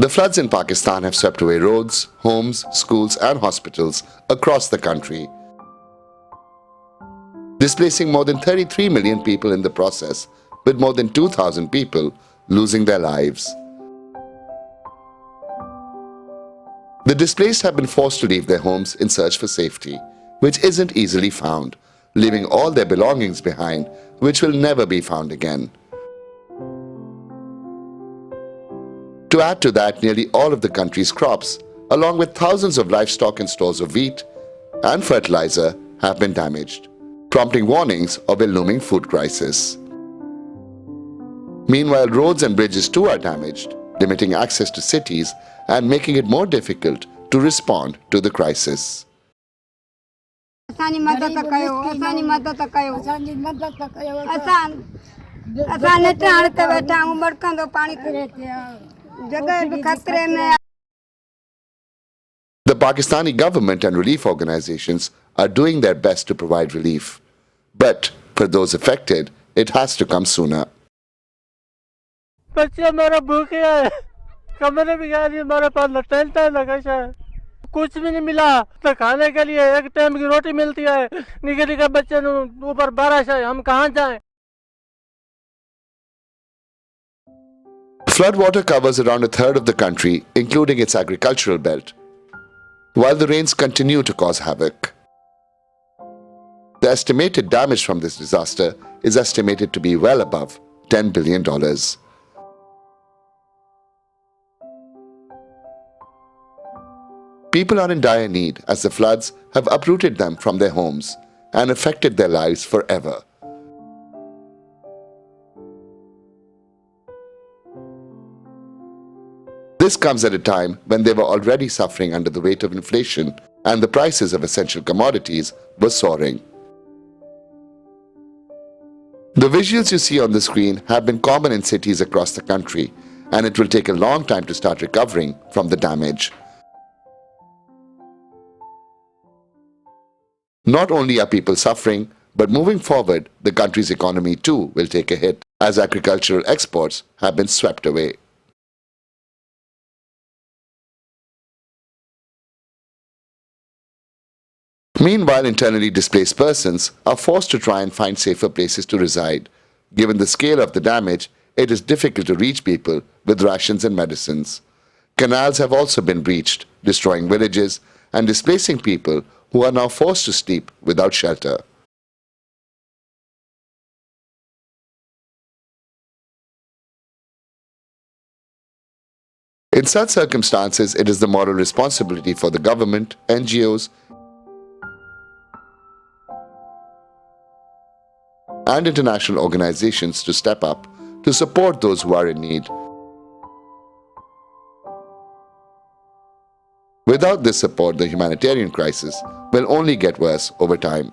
The floods in Pakistan have swept away roads, homes, schools and hospitals across the country, displacing more than 33 million people in the process, with more than 2,000 people losing their lives. The displaced have been forced to leave their homes in search for safety, which isn't easily found, leaving all their belongings behind, which will never be found again. To add to that, nearly all of the country's crops, along with thousands of livestock and stores of wheat and fertilizer, have been damaged, prompting warnings of a looming food crisis. Meanwhile, roads and bridges too are damaged, limiting access to cities and making it more difficult to respond to the crisis. The Pakistani government and relief organizations are doing their best to provide relief. But for those affected, it has to come sooner. बच्चे हमारा भूखे हैं, कमरे भी गए, हमारे पास tent है लगा है, कुछ भी नहीं मिला, तो खाने के लिए एक टाइम की रोटी मिलती है, निकल के बच्चे ऊपर बारिश है, हम कहाँ जाएं? Flood water covers around a third of the country, including its agricultural belt, while the rains continue to cause havoc. The estimated damage from this disaster is estimated to be well above $10 billion. People are in dire need as the floods have uprooted them from their homes and affected their lives forever. This comes at a time when they were already suffering under the weight of inflation and the prices of essential commodities were soaring. The visuals you see on the screen have been common in cities across the country, and it will take a long time to start recovering from the damage. Not only are people suffering, but moving forward, the country's economy too will take a hit as agricultural exports have been swept away. Meanwhile, internally displaced persons are forced to try and find safer places to reside. Given the scale of the damage, it is difficult to reach people with rations and medicines. Canals have also been breached, destroying villages and displacing people who are now forced to sleep without shelter. In such circumstances, it is the moral responsibility for the government, NGOs, and international organizations to step up to support those who are in need. Without this support, the humanitarian crisis will only get worse over time.